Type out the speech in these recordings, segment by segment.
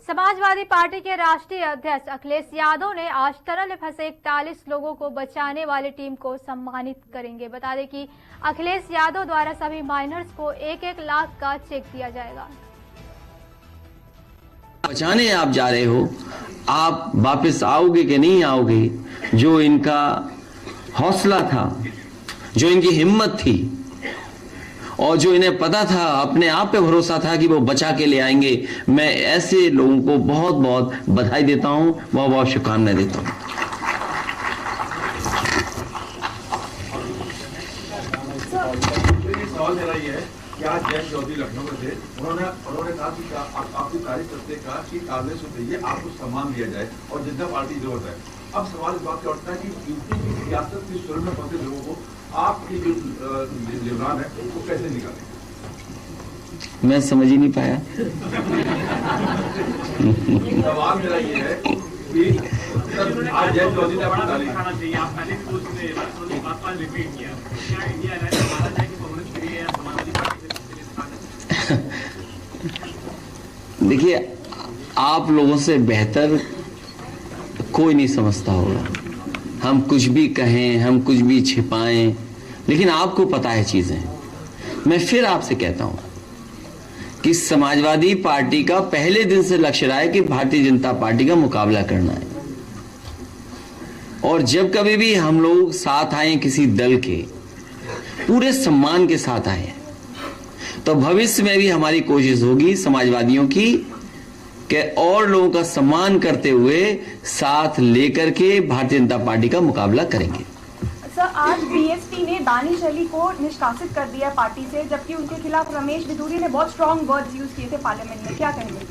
Samajwadi party के राष्ट्रीय अध्यक्ष अखिलेश यादव ने आज टनल में फंसे 41 लोगों को बचाने वाली टीम को सम्मानित करेंगे। बता दें कि अखिलेश यादव द्वारा सभी माइनर्स को 1-1 लाख का चेक दिया जाएगा। बचाने आप जा रहे हो, आप वापस आओगे कि नहीं आओगे? जो इनका हौसला था, जो इनकी हिम्मत थी और जो इन्हें पता था, अपने आप पे भरोसा था कि वो बचा के ले आएंगे, मैं ऐसे लोगों को बहुत बहुत बधाई देता हूं, बहुत बहुत शुभकामनाएं देता हूं। सवाल मेरा ये है कि आज जय चौधरी लखनऊ में थे, उन्होंने कहा कि आपकी कार्यकर्ता का कि काबिलियत से चाहिए आपको सम्मान दिया जाए और जितना पार्टी की जरूरत है। अब सवाल इस बात का उठता है कि यूपी की सियासत की सुर में फंसे लोगों को आपकी जो लिबरान है वो कैसे निकालें? मैं समझ ही नहीं पाया। सवाल मेरा ये है कि आज जय चौधरी ने अपनी तारीफ देखिए, आप लोगों से बेहतर कोई नहीं समझता होगा। हम कुछ भी कहें, हम कुछ भी छिपाएं, लेकिन आपको पता है चीजें। मैं फिर आपसे कहता हूं कि समाजवादी पार्टी का पहले दिन से लक्ष्य रहा है कि भारतीय जनता पार्टी का मुकाबला करना है। और जब कभी भी हम लोग साथ आए किसी दल के, पूरे सम्मान के साथ आए, तो भविष्य में भी हमारी कोशिश होगी समाजवादियों की कि और लोगों का सम्मान करते हुए साथ लेकर के भारतीय जनता पार्टी का मुकाबला करेंगे। सर, आज बीएसपी ने दानिश अली को निष्कासित कर दिया पार्टी से, जबकि उनके खिलाफ रमेश बिधूरी ने बहुत स्ट्रॉन्ग वर्ड्स यूज किए थे पार्लियामेंट में, क्या कहेंगे?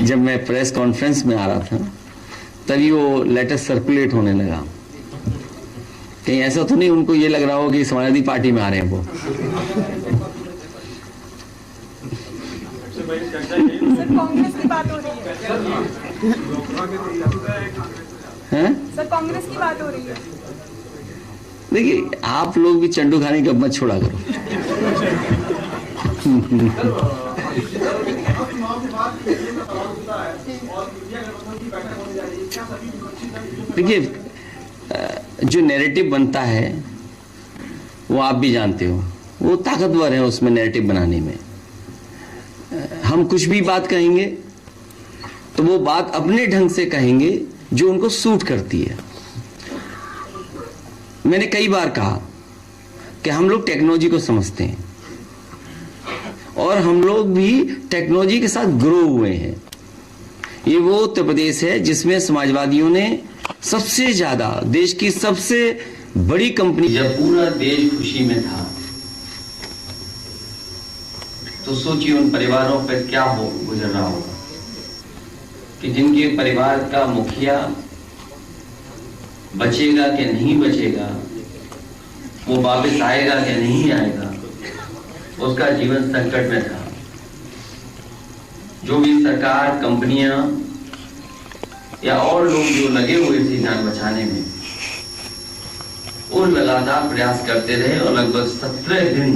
जब मैं प्रेस कॉन्फ्रेंस में आ रहा था तभी वो लेटर सर्कुलेट होने लगा। कहीं ऐसा तो नहीं उनको ये लग रहा हो कि समाजवादी पार्टी में आ रहे हैं वो? सर, कांग्रेस की बात हो रही है। सर, कांग्रेस की बात हो रही है। देखिए, आप लोग भी चंडू खाने का मत छोड़ा करो। देखिए, जो नैरेटिव बनता है वो आप भी जानते हो, वो ताकतवर है उसमें नैरेटिव बनाने में। हम कुछ भी बात कहेंगे तो वो बात अपने ढंग से कहेंगे जो उनको सूट करती है। मैंने कई बार कहा कि हम लोग टेक्नोलॉजी को समझते हैं और हम लोग भी टेक्नोलॉजी के साथ ग्रो हुए हैं। ये वो उत्तर प्रदेश है जिसमें समाजवादियों ने सबसे ज्यादा, देश की सबसे बड़ी कंपनी, जब पूरा देश खुशी में था तो सोचिए उन परिवारों पर क्या गुजर रहा होगा कि जिनके परिवार का मुखिया बचेगा कि नहीं बचेगा, वो वापस आएगा कि नहीं आएगा, उसका जीवन संकट में था। जो भी सरकार, कंपनियां या और लोग जो लगे हुए थे जान बचाने में, वो लगातार प्रयास करते रहे और लगभग 17 दिन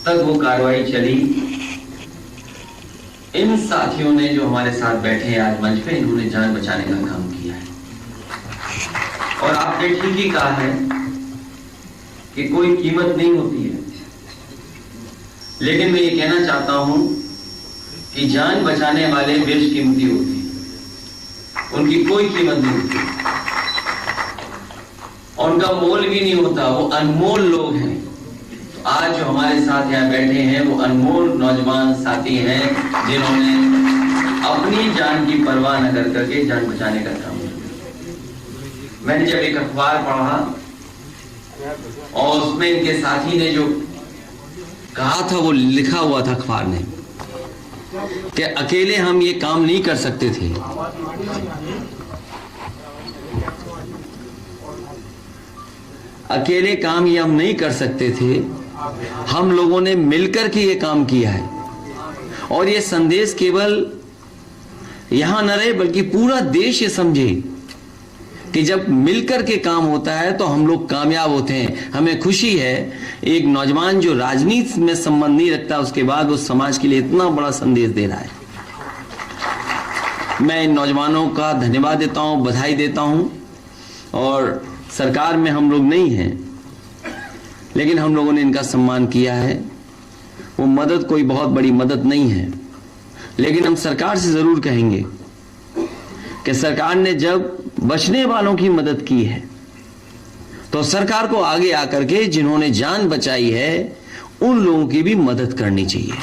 तक वो कार्रवाई चली। इन साथियों ने जो हमारे साथ बैठे हैं आज मंच पे, इन्होंने जान बचाने का काम किया है। और आपने ठीक ही कहा है कि कोई कीमत नहीं होती है, लेकिन मैं ये कहना चाहता हूं कि जान बचाने वाले बेशकीमती होते हैं, उनकी कोई कीमत नहीं होती और उनका मोल भी नहीं होता। वो अनमोल लोग हैं। तो आज जो हमारे साथ यहाँ बैठे हैं वो अनमोल नौजवान साथी हैं जिन्होंने अपनी जान की परवाह न कर करके जान बचाने का काम किया। मैंने जब एक अखबार पढ़ा और उसमें इनके साथी ने जो कहा था, वो लिखा हुआ था अखबार में कि अकेले हम ये काम नहीं कर सकते थे, अकेले काम ये हम नहीं कर सकते थे, हम लोगों ने मिलकर के ये काम किया है। और ये संदेश केवल यहां न रहे बल्कि पूरा देश ये समझे कि जब मिलकर के काम होता है तो हम लोग कामयाब होते हैं। हमें खुशी है एक नौजवान जो राजनीति में संबंध नहीं रखता, उसके बाद वो समाज के लिए इतना बड़ा संदेश दे रहा है। मैं इन नौजवानों का धन्यवाद देता हूं, बधाई देता हूं। और सरकार में हम लोग नहीं हैं, लेकिन हम लोगों ने इनका सम्मान किया है। वो मदद कोई बहुत बड़ी मदद नहीं है, लेकिन हम सरकार से जरूर कहेंगे कि सरकार ने जब बचने वालों की मदद की है तो सरकार को आगे आकर के जिन्होंने जान बचाई है उन लोगों की भी मदद करनी चाहिए।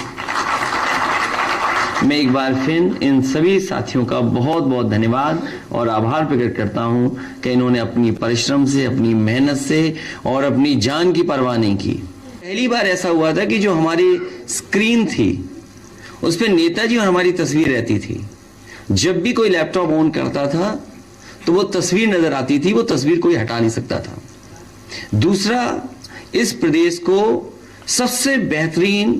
मैं एक बार फिर इन सभी साथियों का बहुत बहुत धन्यवाद और आभार प्रकट करता हूं कि इन्होंने अपनी परिश्रम से, अपनी मेहनत से और अपनी जान की परवाह नहीं की। पहली बार ऐसा हुआ था कि जो हमारी स्क्रीन थी उस पर नेताजी और हमारी तस्वीर रहती थी। जब भी कोई लैपटॉप ऑन करता था तो वो तस्वीर नजर आती थी, वो तस्वीर कोई हटा नहीं सकता था। दूसरा, इस प्रदेश को सबसे बेहतरीन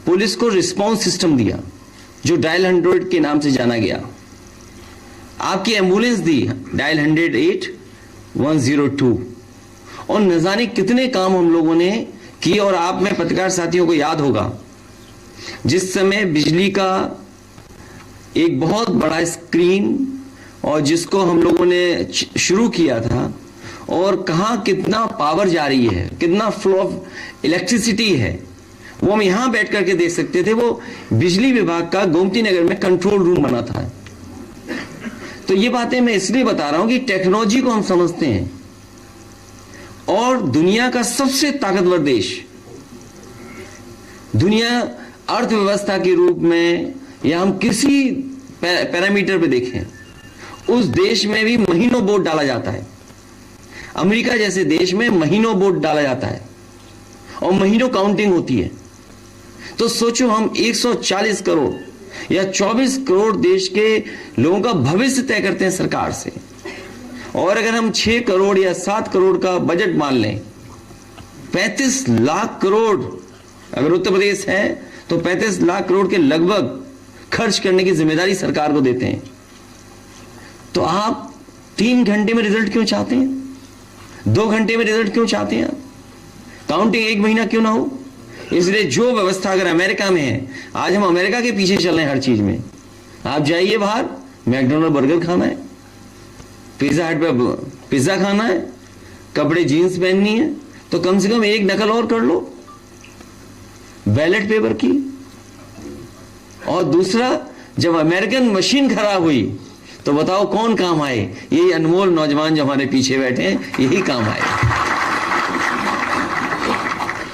पुलिस को रिस्पांस सिस्टम दिया जो डायल 100 के नाम से जाना गया। आपकी एम्बुलेंस दी डायल 108-102 और न जाने कितने काम हम लोगों ने किए। और आप में पत्रकार साथियों को याद होगा जिस समय बिजली का एक बहुत बड़ा स्क्रीन और जिसको हम लोगों ने शुरू किया था और कहां कितना पावर जा रही है, कितना फ्लो ऑफ इलेक्ट्रिसिटी है, वो हम यहां बैठ करके देख सकते थे। वो बिजली विभाग का गोमती नगर में कंट्रोल रूम बना था। तो ये बातें मैं इसलिए बता रहा हूं कि टेक्नोलॉजी को हम समझते हैं और दुनिया का सबसे ताकतवर देश, दुनिया अर्थव्यवस्था के रूप में या हम किसी पैरामीटर पे देखें, उस देश में भी महीनों वोट डाला जाता है। अमेरिका जैसे देश में महीनों वोट डाला जाता है और महीनों काउंटिंग होती है। तो सोचो हम 140 करोड़ या 24 करोड़ देश के लोगों का भविष्य तय करते हैं सरकार से। और अगर हम 6 करोड़ या 7 करोड़ का बजट मान लें, 35 लाख करोड़ अगर उत्तर प्रदेश है तो 35 लाख करोड़ के लगभग खर्च करने की जिम्मेदारी सरकार को देते हैं। तो आप 3 घंटे में रिजल्ट क्यों चाहते हैं? 2 घंटे में रिजल्ट क्यों चाहते हैं? काउंटिंग 1 महीना क्यों ना हो? इसलिए जो व्यवस्था अगर अमेरिका में है, आज हम अमेरिका के पीछे चल रहे हैं हर चीज में। आप जाइए बाहर, मैकडोनल्ड बर्गर खाना है, पिज्जा हट पे पिज्जा खाना है, कपड़े जीन्स पहननी है, तो कम से कम एक नकल और कर लो बैलेट पेपर की। और दूसरा, जब अमेरिकन मशीन खराब हुई तो बताओ कौन काम आए? यही अनमोल नौजवान जो हमारे पीछे बैठे हैं, यही काम आए।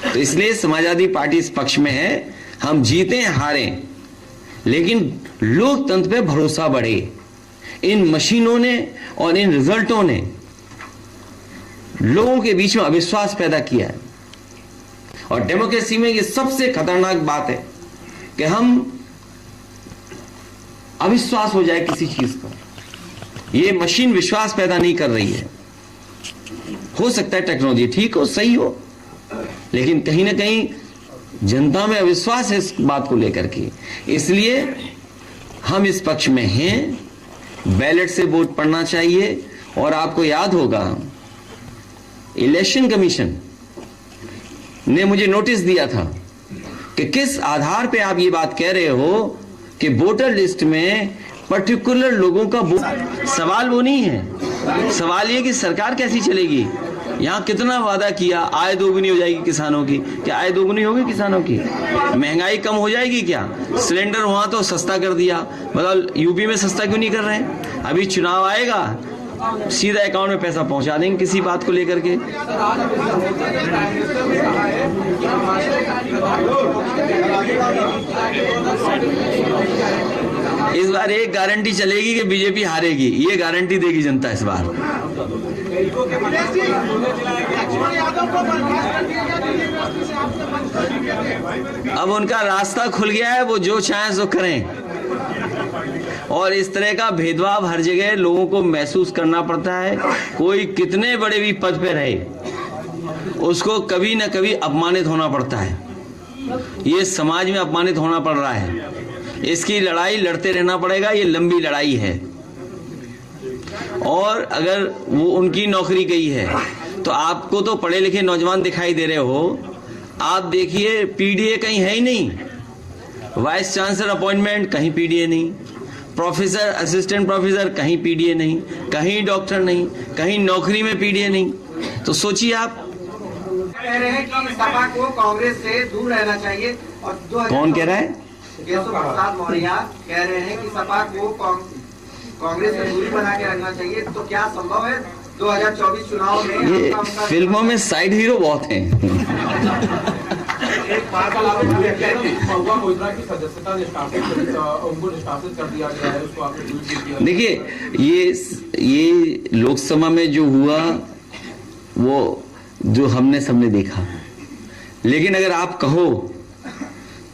तो इसलिए समाजवादी पार्टी इस पक्ष में है, हम जीते हारें लेकिन लोकतंत्र पे भरोसा बढ़े। इन मशीनों ने और इन रिजल्टों ने लोगों के बीच में अविश्वास पैदा किया है। और डेमोक्रेसी में ये सबसे खतरनाक बात है कि हम अविश्वास हो जाए किसी चीज पर। ये मशीन विश्वास पैदा नहीं कर रही है। हो सकता है टेक्नोलॉजी ठीक हो, सही हो, लेकिन कहीं ना कहीं जनता में अविश्वास है इस बात को लेकर के। इसलिए हम इस पक्ष में हैं, बैलेट से वोट पड़ना चाहिए। और आपको याद होगा इलेक्शन कमीशन ने मुझे नोटिस दिया था कि किस आधार पे आप ये बात कह रहे हो कि वोटर लिस्ट में पर्टिकुलर लोगों का वोट। सवाल वो नहीं है, सवाल ये कि सरकार कैसी चलेगी। यहाँ कितना वादा किया, आय दोगुनी हो जाएगी किसानों की। क्या आय दोगुनी होगी किसानों की? महंगाई कम हो जाएगी क्या? सिलेंडर वहां तो सस्ता कर दिया, मतलब यूपी में सस्ता क्यों नहीं कर रहे हैं? अभी चुनाव आएगा, सीधा अकाउंट में पैसा पहुंचा देंगे किसी बात को लेकर के। इस बार एक गारंटी चलेगी कि बीजेपी हारेगी, ये गारंटी देगी जनता इस बार। अब उनका रास्ता खुल गया है, वो जो चाहें सो करें। और इस तरह का भेदभाव हर जगह लोगों को महसूस करना पड़ता है। कोई कितने बड़े भी पद पे रहे, उसको कभी न कभी अपमानित होना पड़ता है। ये समाज में अपमानित होना पड़ रहा है, इसकी लड़ाई लड़ते रहना पड़ेगा। ये लंबी लड़ाई है और अगर वो उनकी नौकरी गई है तो आपको तो पढ़े लिखे नौजवान दिखाई दे रहे हो, आप देखिए पीडीए कहीं है ही नहीं, वाइस चांसलर अपॉइंटमेंट कहीं पीडीए नहीं, प्रोफेसर असिस्टेंट प्रोफेसर कहीं पीडीए नहीं, कहीं डॉक्टर नहीं, कहीं नौकरी में पीडीए नहीं। तो सोचिए आप। कह रहे हैं कि सपा को कांग्रेस से दूर रहना चाहिए और कौन कह रहा है? केशव प्रसाद मौर्य कह रहे हैं कि सपा को कांग्रेस से दूरी बना के रखना चाहिए। तो क्या संभव है 2024 चुनाव में? ये फिल्मों में साइड हीरो बहुत हैं। एक बात महुआ मोइत्रा की सदस्यता उनको निष्कासित कर दिया गया है, उसको आपने ट्वीट किया। देखिए ये लोकसभा में जो हुआ वो जो हमने सबने देखा, लेकिन अगर आप कहो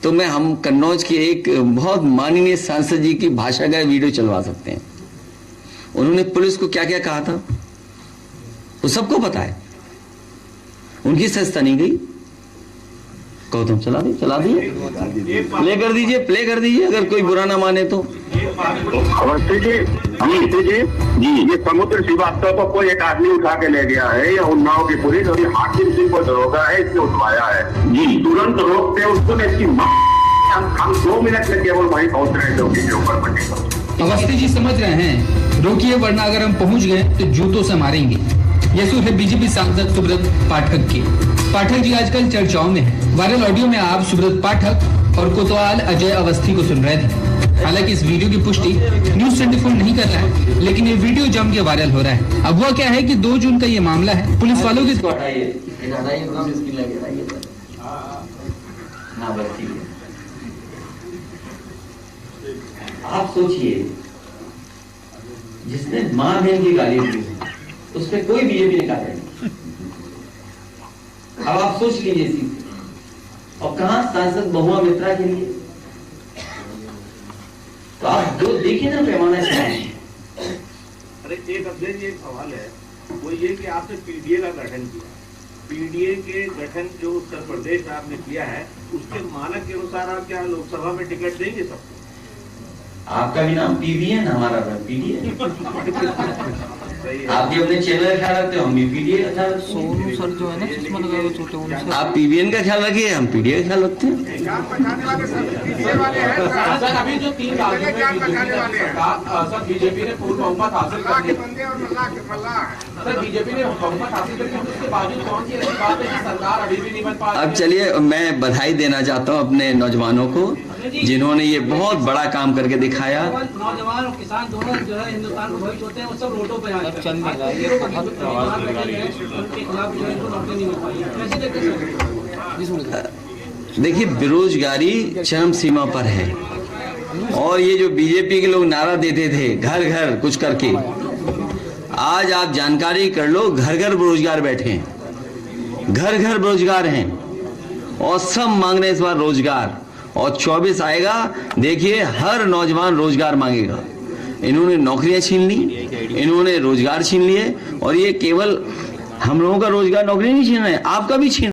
तो मैं हम कन्नौज के एक बहुत माननीय सांसद जी की भाषा का वीडियो चलवा सकते हैं। उन्होंने पुलिस को क्या क्या कहा था वो सबको पता है, उनकी सस्ता नहीं गई। कहो तुम चला दिए प्ले कर दीजिए अगर कोई बुरा ना माने तो। अवस्थी जी, ये समुद्र श्रीवास्तव को कोई एक आदमी उठा के ले गया है, या उन्नाव की पुलिस और हाकिम सिंह को दरोगा है, इसने उठवाया है जी। तुरंत रोकते उसको, इसकी हम 2 मिनट में केवल वहीं पहुंच रहे थे ऊपर पट्टी पर। अवस्थी जी समझ रहे हैं, रोकिए वरना अगर हम पहुंच गए तो जूतों से मारेंगे। ये सुर है बीजेपी सांसद सुब्रत पाठक की। पाठक जी आजकल चर्चाओं में है। वायरल ऑडियो में आप सुब्रत पाठक और कोतवाल अजय अवस्थी को सुन रहे थे। हालांकि इस वीडियो की पुष्टि न्यूज 24 नहीं कर रहा है, लेकिन ये वीडियो जम के वायरल हो रहा है। अब हुआ क्या है कि 2 जून का ये मामला है। पुलिस वालों की आप सोचिए, जिसने मां बहन की गाली दी उस पर कोई बीजेपी ने कहा नहीं। अब आप सोच लीजिए इसी, और कहां सांसद महुआ मित्रा के लिए। तो आप जो देखिए ना पैमाना से। अरे एक अध्यक्ष एक सवाल है, वो ये कि आपने पीडीए का गठन किया, पीडीए के गठन जो उत्तर प्रदेश में आपने किया है उसके मानक के अनुसार आप क्या लोकसभा में टिकट देंगे सबको? आपका भी नाम पीवी है ना, हमारा नाम पीडी है। आप भी अपने चैनल का ख्याल रखते हो, हम भी पीडीए का ख्याल रखते हैं। सोनू सर जो है ना चश्मा लगाए हुए छोटे, उनसे आप पीवीएन का ख्याल रखिए, हम पीडीए का ख्याल रखते हैं। सर अभी जो 3 राज्यों में बीजेपी ने पूर्ण बहुमत हासिल कर लिया, सर बीजेपी ने बहुमत हासिल करके उसके बावजूद कौन सी ऐसी बात है कि सरकार अभी भी नहीं बन पा रही? अब चलिए मैं बधाई देना चाहता हूं अपने नौजवानों को, जिन्होंने ये बहुत बड़ा काम करके दिखाया। नौजवान और किसान दोनों जो है हिंदुस्तान के भविष्य होते हैं, वो सब रोडों पे आ चल नहीं रहा है, उनके खिलाफ जो है नौकरी नहीं मिल पाई। कैसे देखते हैं? देखिए बेरोजगारी चरम सीमा पर है, और ये जो बीजेपी के लोग नारा देते थे घर घर कुछ करके, आज आप जानकारी कर लो, घर घर बेरोजगार बैठे हैं, घर घर बेरोजगार हैं, और सब मांग रहे हैं इस बार रोजगार। और 24 आएगा, देखिए हर नौजवान रोजगार मांगेगा। इन्होंने नौकरियां छीन ली, इन्होंने रोजगार छीन लिए, और ये केवल हम लोगों का रोजगार नौकरी नहीं छीन रहे हैं, आपका भी छीन